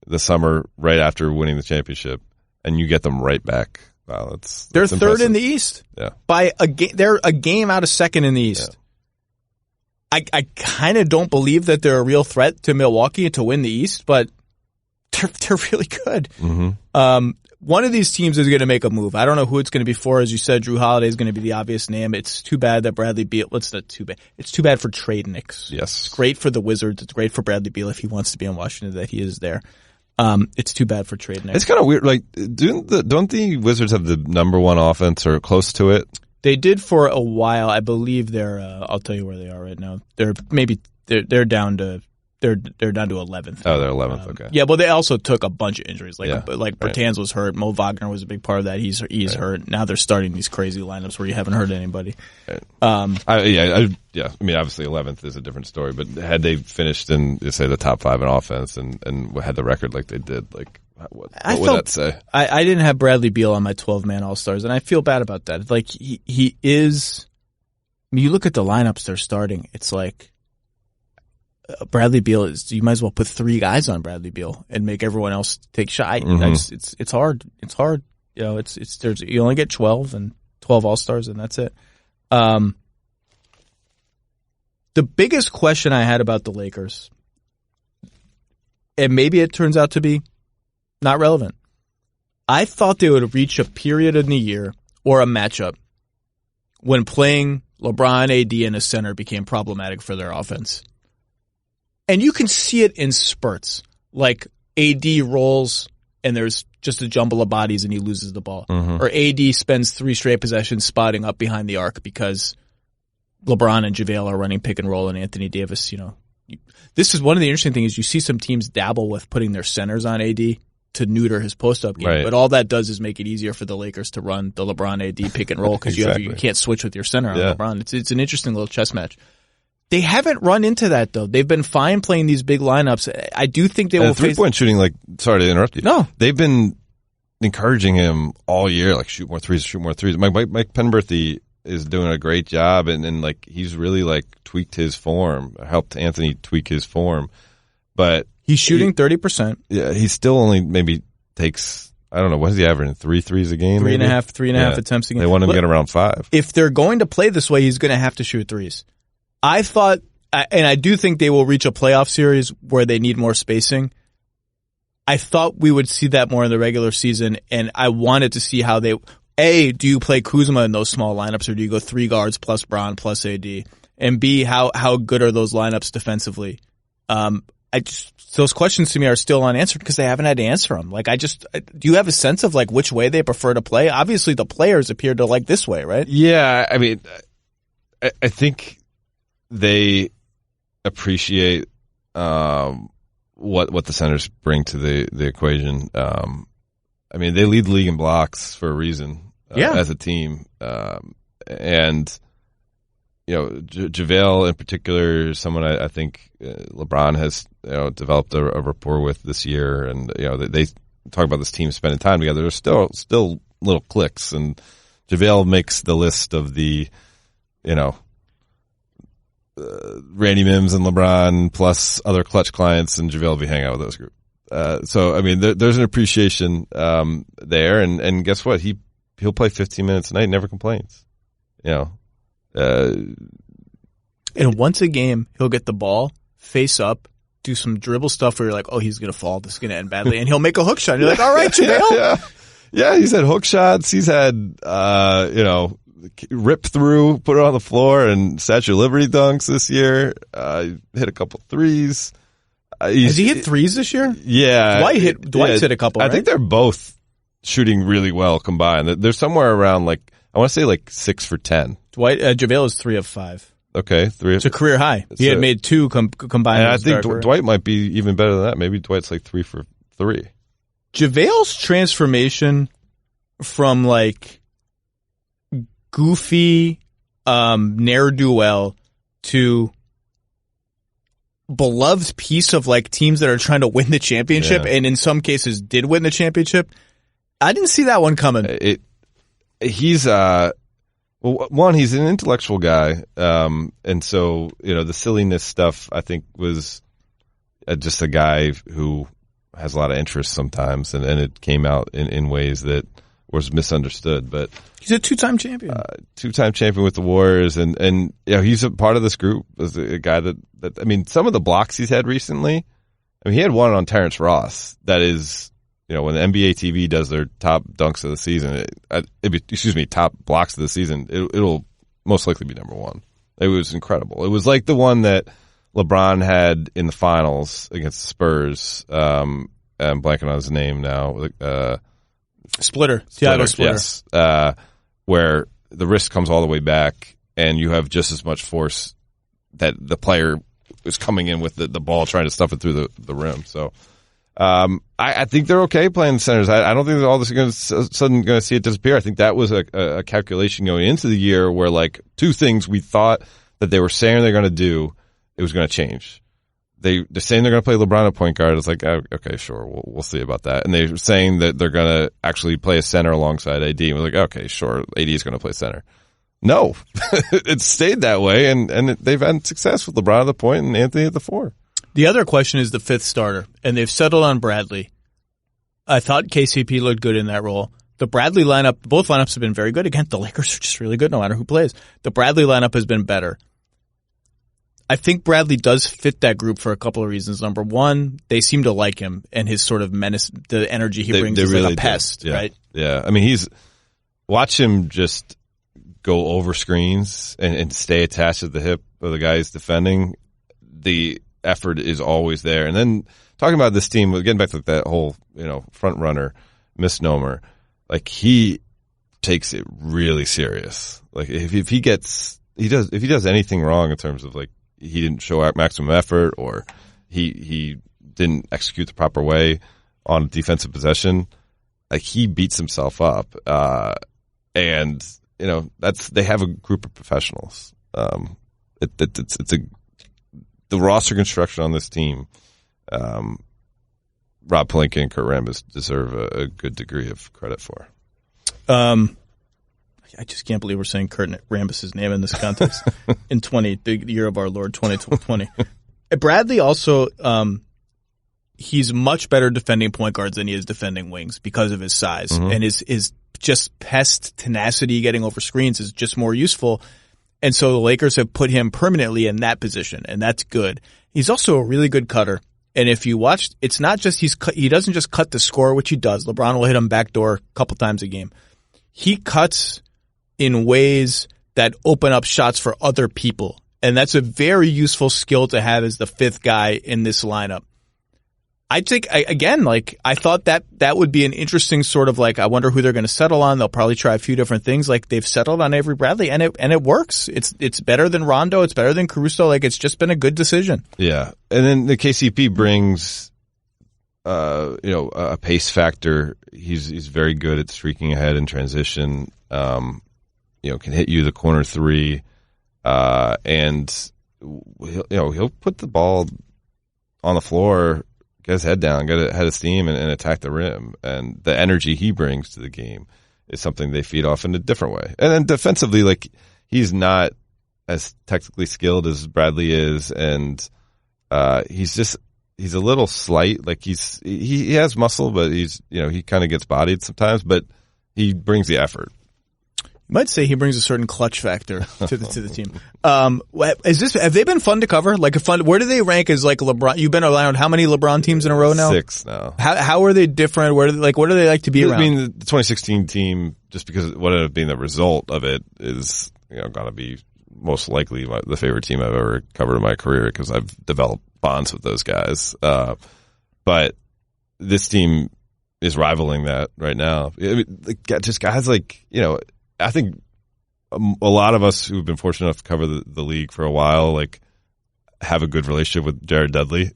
the summer right after winning the championship, and you get them right back. Wow, they're third impressive. In the East. Yeah, by they're a game out of second in the East. Yeah. I kind of don't believe that they're a real threat to Milwaukee to win the East, but they're really good. Mm-hmm. One of these teams is going to make a move. I don't know who it's going to be for. As you said, Drew Holiday is going to be the obvious name. It's too bad that Bradley Beal. It's not too bad. It's too bad for trade Knicks. Yes. It's great for the Wizards. It's great for Bradley Beal if he wants to be in Washington, that he is there. It's too bad for trade Knicks. It's kind of weird. Like, don't the Wizards have the number one offense or close to it? They did for a while. I believe they're. I'll tell you where they are right now. They're down to. They're down to 11th. Oh, they're 11th. Okay. Yeah, but they also took a bunch of injuries. Like right. Bertans was hurt. Mo Wagner was a big part of that. He's right. hurt. Now they're starting these crazy lineups where you haven't heard anybody. Right. I mean, obviously 11th is a different story. But had they finished in, say, the top 5 in offense and had the record like they did, like what would that say? I didn't have Bradley Beal on my 12-man All-Stars, and I feel bad about that. Like he is. I mean, you look at the lineups they're starting. It's like. Bradley Beal is. You might as well put 3 guys on Bradley Beal and make everyone else take shot. Mm-hmm. It's hard. It's hard. You know, you only get 12 All-Stars and that's it. The biggest question I had about the Lakers, and maybe it turns out to be not relevant. I thought they would reach a period in the year or a matchup when playing LeBron, AD, and a center became problematic for their offense. And you can see it in spurts. Like AD rolls and there's just a jumble of bodies and he loses the ball. Mm-hmm. Or AD spends 3 straight possessions spotting up behind the arc because LeBron and JaVale are running pick and roll and Anthony Davis, this is one of the interesting things. You see some teams dabble with putting their centers on AD to neuter his post-up game. Right. But all that does is make it easier for the Lakers to run the LeBron AD pick and roll because exactly. you can't switch with your center on LeBron. It's an interesting little chess match. They haven't run into that, though. They've been fine playing these big lineups. I do think they will face... 3-point shooting, sorry to interrupt you. No. They've been encouraging him all year, shoot more threes. Mike Penberthy is doing a great job, and he's really, tweaked his form, helped Anthony tweak his form. But... He's shooting 30%. Yeah, he still only maybe takes... I don't know, what is he averaging? 3 threes a game? Three and a half attempts a game. They want him to get around 5. If they're going to play this way, he's going to have to shoot threes. I thought, and I do think they will reach a playoff series where they need more spacing. I thought we would see that more in the regular season, and I wanted to see how do you play Kuzma in those small lineups, or do you go 3 guards plus Bron plus AD? And B, how good are those lineups defensively? Those questions to me are still unanswered because they haven't had to answer them. Do you have a sense of which way they prefer to play? Obviously, the players appear to like this way, right? Yeah, I mean, I think they appreciate what the centers bring to the equation. I mean, they lead the league in blocks for a reason as a team, and JaVale in particular is someone I think LeBron has developed a rapport with this year, and they talk about this team spending time together. There's still little cliques, and JaVale makes the list of the Randy Mims and LeBron plus other clutch clients, and JaVale will be hanging out with those group. So I mean, there's an appreciation there, and guess what? He'll play 15 minutes a night, never complains. And once a game, he'll get the ball, face up, do some dribble stuff where you're like, oh, he's gonna fall, this is gonna end badly, and he'll make a hook shot. And you're like, all right, JaVale. Yeah, he's had hook shots. He's had rip through, put it on the floor, and Statue of Liberty dunks this year. Hit a couple threes. Has he hit threes this year? Yeah. Dwight's hit a couple, right? I think they're both shooting really well combined. They're somewhere around I want to say 6 for 10. JaVale is 3 of 5. Okay, 3 of... It's a career high. He had made 2 combined. And I think Dwight might be even better than that. Maybe Dwight's 3 for 3. JaVale's transformation from goofy ne'er-do-well to beloved piece of teams that are trying to win the championship, and in some cases did win the championship. I didn't see that one coming. He's he's an intellectual guy, and so the silliness stuff I think was just a guy who has a lot of interest sometimes, and it came out in ways that was misunderstood. But he's a 2-time champion, 2-time champion with the Warriors, and he's a part of this group as a guy that I mean, some of the blocks he's had recently I mean, he had one on Terrence Ross that is, when the NBA TV does their top dunks of the season, top blocks of the season, it'll most likely be number one. It was incredible. It was like the one that LeBron had in the finals against the Spurs. I'm blanking on his name now. Splitter. Thiago Splitter. Yes. Where the wrist comes all the way back and you have just as much force that the player is coming in with the ball trying to stuff it through the rim. So, I think they're okay playing the centers. I don't think that all this is suddenly going to see it disappear. I think that was a calculation going into the year where like two things we thought that they were saying they're going to do, it was going to change. They're saying they're going to play LeBron at point guard. It's like, okay, sure, we'll see about that. And they're saying that they're going to actually play a center alongside AD. And we're like, okay, sure, AD is going to play center. No, it's stayed that way, and they've had success with LeBron at the point and Anthony at the 4. The other question is the fifth starter, and they've settled on Bradley. I thought KCP looked good in that role. The Bradley lineup, both lineups have been very good. Again, the Lakers are just really good no matter who plays. The Bradley lineup has been better. I think Bradley does fit that group for a couple of reasons. Number one, they seem to like him and his sort of menace, the energy he brings is really like a pest, right? Yeah. I mean, watch him just go over screens and stay attached to the hip of the guy he's defending. The effort is always there. And then talking about this team, getting back to that whole, front runner misnomer, like he takes it really serious. Like if he does anything wrong in terms of like he didn't show maximum effort or he didn't execute the proper way on defensive possession, like he beats himself up. And they have a group of professionals. It's the roster construction on this team. Rob Pelinka and Kurt Rambis deserve a good degree of credit for. I just can't believe we're saying Kurt Rambis' name in this context in the year of our Lord 2020. Bradley also, he's much better defending point guards than he is defending wings because of his size, and his just pest tenacity getting over screens is just more useful. And so the Lakers have put him permanently in that position, and that's good. He's also a really good cutter. And if you watch, it's not just he doesn't just cut to score, which he does. LeBron will hit him backdoor a couple times a game. He cuts in ways that open up shots for other people. And that's a very useful skill to have as the fifth guy in this lineup. I think, I thought that would be an interesting sort of like, I wonder who they're going to settle on. They'll probably try a few different things. Like they've settled on Avery Bradley and it works. It's better than Rondo. It's better than Caruso. Like it's just been a good decision. Yeah. And then the KCP brings, a pace factor. He's very good at streaking ahead in transition. Can hit you the corner three. And he'll put the ball on the floor, get his head down, get ahead of steam, and attack the rim. And the energy he brings to the game is something they feed off in a different way. And then defensively, like he's not as technically skilled as Bradley is, and he's a little slight. Like he has muscle, but he kind of gets bodied sometimes. But he brings the effort. You might say he brings a certain clutch factor to the team. Have they been fun to cover? Where do they rank as like LeBron? You've been around how many LeBron teams in a row now? 6 now. How are they different? What do they like to be around? I mean, the 2016 team, just because what ended up being the result of it is, going to be most likely the favorite team I've ever covered in my career because I've developed bonds with those guys. But this team is rivaling that right now. I mean, just guys like, I think a lot of us who've been fortunate enough to cover the league for a while, like, have a good relationship with Jared Dudley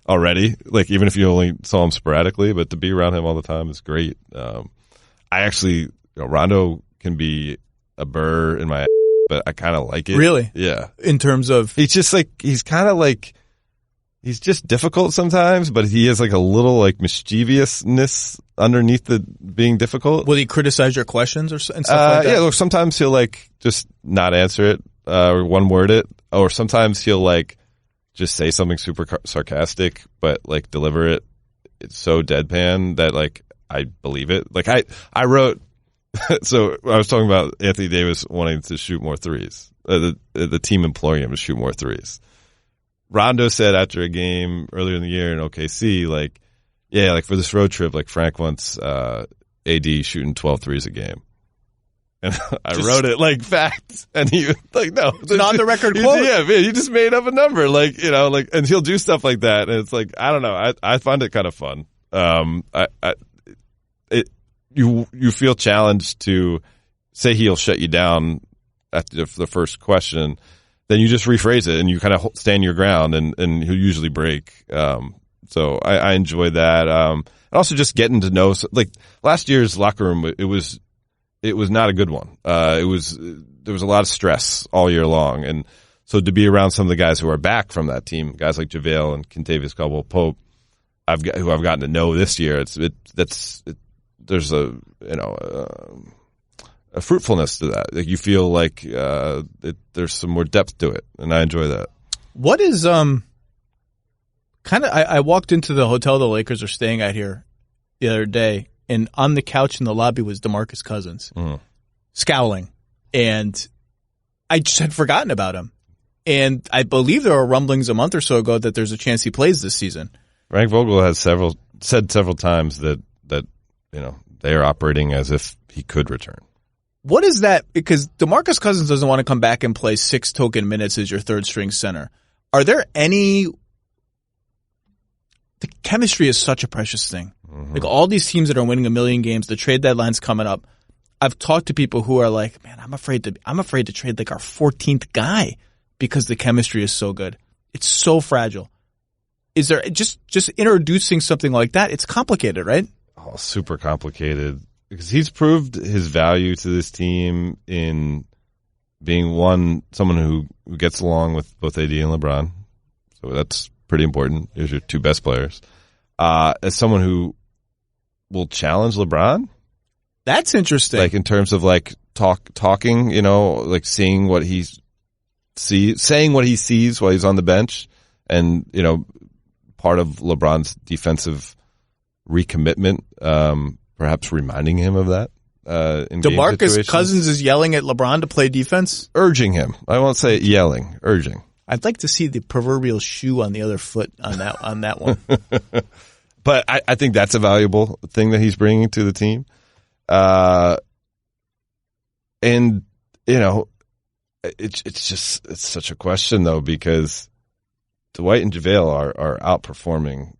already. Like, even if you only saw him sporadically, but to be around him all the time is great. I actually, Rondo can be a burr in my ass, but I kind of like it. Really? Yeah. In terms of, he's just like, he's kind of like, he's just difficult sometimes, but he has like a little like mischievousness underneath the being difficult. Will he criticize your questions and stuff like that? Yeah, look, sometimes he'll like just not answer it or one word it, or sometimes he'll like just say something super sarcastic, but like deliver it. It's so deadpan that like I believe it. Like I wrote, so I was talking about Anthony Davis wanting to shoot more threes. The team imploring him to shoot more threes. Rondo said after a game earlier in the year in OKC, like, yeah, like for this road trip, like Frank wants AD shooting 12 threes a game. And I wrote it like facts, and he like, no, it's an on the record quote. Yeah, man, you just made up a number, like, you know, like, and he'll do stuff like that, and it's like, I don't know, I find it kind of fun. You feel challenged to say he'll shut you down after the first question, then you just rephrase it and you kind of stand your ground, and he'll usually break. So I enjoy that. And also just getting to know, like last year's locker room, it was not a good one. There was a lot of stress all year long. And so to be around some of the guys who are back from that team, guys like JaVale and Kentavious Caldwell-Pope, who I've gotten to know this year, there's a fruitfulness to that. Like you feel like there's some more depth to it, and I enjoy that. What is I walked into the hotel the Lakers are staying at here the other day, and on the couch in the lobby was DeMarcus Cousins, scowling, and I just had forgotten about him. And I believe there were rumblings a month or so ago that there's a chance he plays this season. Frank Vogel has said several times that they are operating as if he could return. What is that? Because DeMarcus Cousins doesn't want to come back and play 6 token minutes as your third string center. Are there any? The chemistry is such a precious thing. Mm-hmm. Like all these teams that are winning a million games, the trade deadline's coming up. I've talked to people who are like, man, I'm afraid to trade like our 14th guy because the chemistry is so good. It's so fragile. Is there just introducing something like that? It's complicated, right? Oh, super complicated, because he's proved his value to this team in being someone who gets along with both AD and LeBron. So that's pretty important. Here's your two best players. As someone who will challenge LeBron. That's interesting. Like in terms of like talking, like seeing what he sees, saying what he sees while he's on the bench, and part of LeBron's defensive recommitment, perhaps reminding him of that. In DeMarcus Cousins is yelling at LeBron to play defense? Urging him. I won't say yelling, urging. I'd like to see the proverbial shoe on the other foot on that one. But I think that's a valuable thing that he's bringing to the team. And it's such a question though, because Dwight and JaVale are outperforming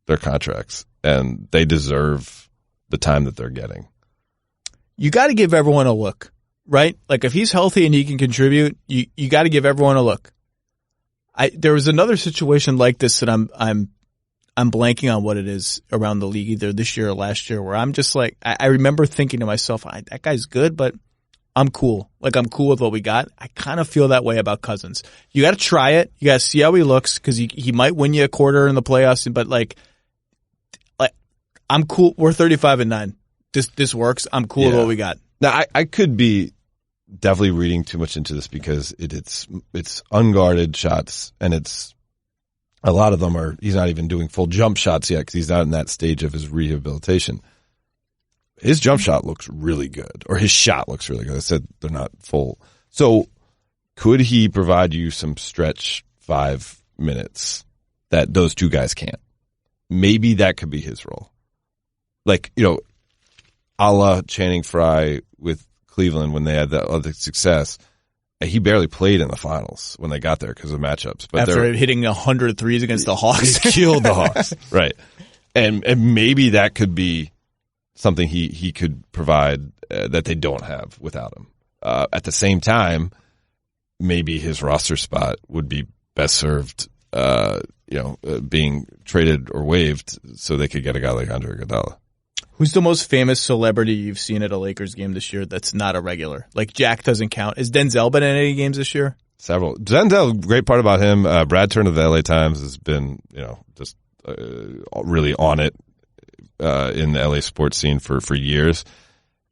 their contracts, and they deserve the time that they're getting. You got to give everyone a look, right? Like if he's healthy and he can contribute, you got to give everyone a look. There was another situation like this that I'm blanking on what it is around the league, either this year or last year, where I'm just like, I remember thinking to myself, that guy's good, but I'm cool. Like I'm cool with what we got. I kind of feel that way about Cousins. You got to try it. You got to see how he looks, because he might win you a quarter in the playoffs, but like I'm cool. We're 35-9. This works. I'm cool with what we got. Now I could be definitely reading too much into this, because it's unguarded shots, and it's a lot of them he's not even doing full jump shots yet, because he's not in that stage of his rehabilitation. His jump shot looks really good, or his shot looks really good. I said they're not full. So could he provide you some stretch 5 minutes that those two guys can't? Maybe that could be his role. Like, a la Channing Frye with Cleveland when they had that other success. He barely played in the finals when they got there because of matchups. But after hitting 100 threes against the Hawks. He killed the Hawks. Right. And maybe that could be something he could provide that they don't have without him. At the same time, maybe his roster spot would be best served, being traded or waived so they could get a guy like Andre Iguodala. Who's the most famous celebrity you've seen at a Lakers game this year that's not a regular? Like Jack doesn't count. Has Denzel been in any games this year? Several. Denzel, great part about him, Brad Turner of the LA Times has been, just really on it in the LA sports scene for years,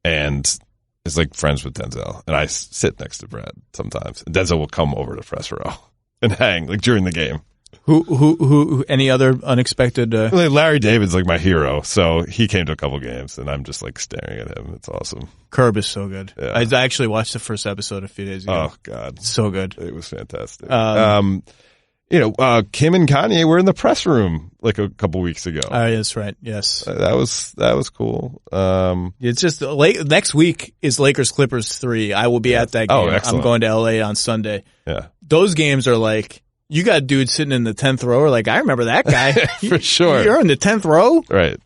and is like friends with Denzel. And I sit next to Brad sometimes. And Denzel will come over to press row and hang like during the game. Who any other unexpected? Larry David's like my hero, so he came to a couple games, and I'm just like staring at him. It's awesome. Curb is so good. Yeah. I actually watched the first episode a few days ago. Oh God, so good. It was fantastic. Kim and Kanye were in the press room like a couple weeks ago. Oh, that's right. Yes. That was cool. It's just next week is Lakers Clippers 3. I will be at that game. Oh, excellent. I'm going to LA on Sunday. Yeah. Those games are like, you got dudes sitting in the 10th row. Like, I remember that guy. For sure. You're in the 10th row? Right.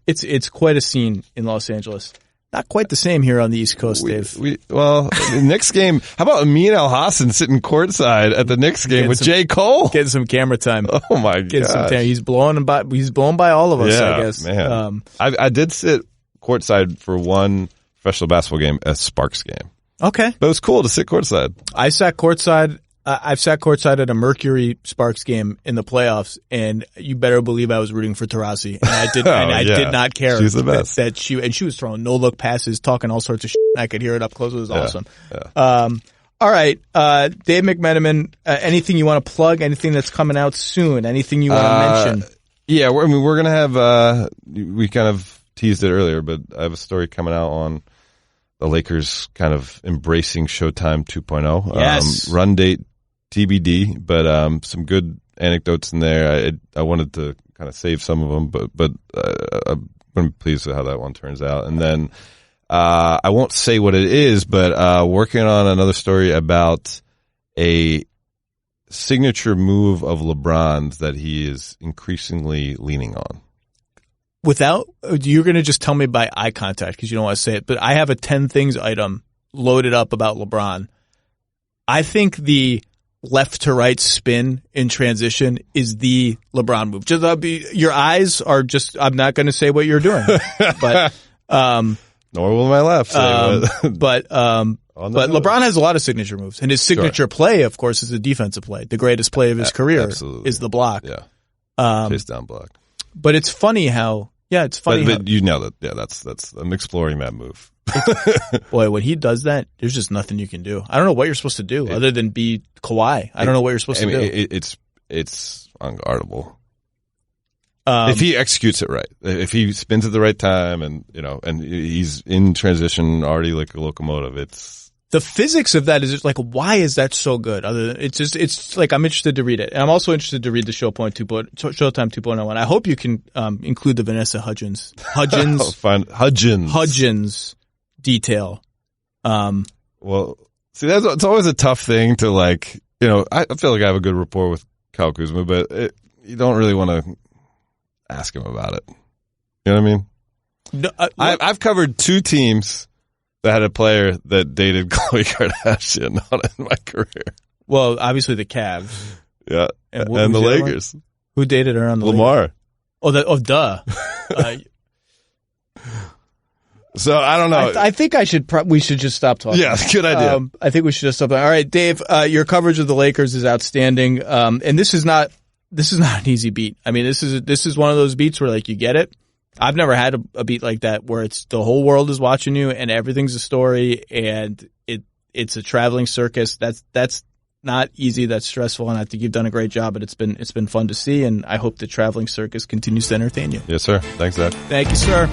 It's quite a scene in Los Angeles. Not quite the same here on the East Coast, Dave. The Knicks game, how about Amin Al-Hassan sitting courtside at the Knicks game with J. Cole? Getting some camera time. Oh my God. He's blown by all of us, I guess. Man. I did sit courtside for one professional basketball game, a Sparks game. Okay. But it was cool to sit courtside. I sat courtside. I've sat courtside at a Mercury Sparks game in the playoffs, and you better believe I was rooting for Taurasi. And I did, did not care. She's the best. That she was throwing no-look passes, talking all sorts of shit. I could hear it up close. It was awesome. Yeah. All right. Dave McMenamin, anything you want to plug? Anything that's coming out soon? Anything you want to mention? Yeah, we're going to have, we kind of teased it earlier, but I have a story coming out on the Lakers kind of embracing Showtime 2.0. Yes. Run date TBD, but some good anecdotes in there. I wanted to kind of save some of them, but I'm pleased with how that one turns out. And then I won't say what it is, but working on another story about a signature move of LeBron's that he is increasingly leaning on. You're going to just tell me by eye contact because you don't want to say it, but I have a 10 things item loaded up about LeBron. I think the left to right spin in transition is the LeBron move. Just your eyes are just, I'm not going to say what you're doing, but, nor will my left say but LeBron has a lot of signature moves, and his signature play, of course, is the defensive play. The greatest play of his career is the block. Yeah. Chase down block. But it's funny how, it's funny. But you know that, that's I'm exploring that move. Boy, when he does that, there's just nothing you can do. I don't know what you're supposed to do other than be Kawhi. I don't know what you're supposed to do. It's unguardable. If he executes it right, if he spins at the right time, and he's in transition already like a locomotive, it's the physics of that is just like, why is that so good? It's like I'm interested to read it, and I'm also interested to read the Showtime 2.0, and I hope you can include the Vanessa Hudgens detail. Well, see, it's always a tough thing to like. I feel like I have a good rapport with Kyle Kuzma, but you don't really want to ask him about it. You know what I mean? No, I've covered 2 teams that had a player that dated Khloe Kardashian in my career. Well, obviously the Cavs. Yeah. And the Lakers. Who dated her on the Lamar. Lakers? Duh. So I don't know. I think we should just stop talking. Yeah, good idea. I think we should just stop. All right, Dave, your coverage of the Lakers is outstanding. And this is not an easy beat. I mean, this is one of those beats where like you get it. I've never had a beat like that where it's the whole world is watching you and everything's a story and it's a traveling circus. That's not easy. That's stressful. And I think you've done a great job, but it's been fun to see. And I hope the traveling circus continues to entertain you. Yes, sir. Thanks, Zach. Thank you, sir.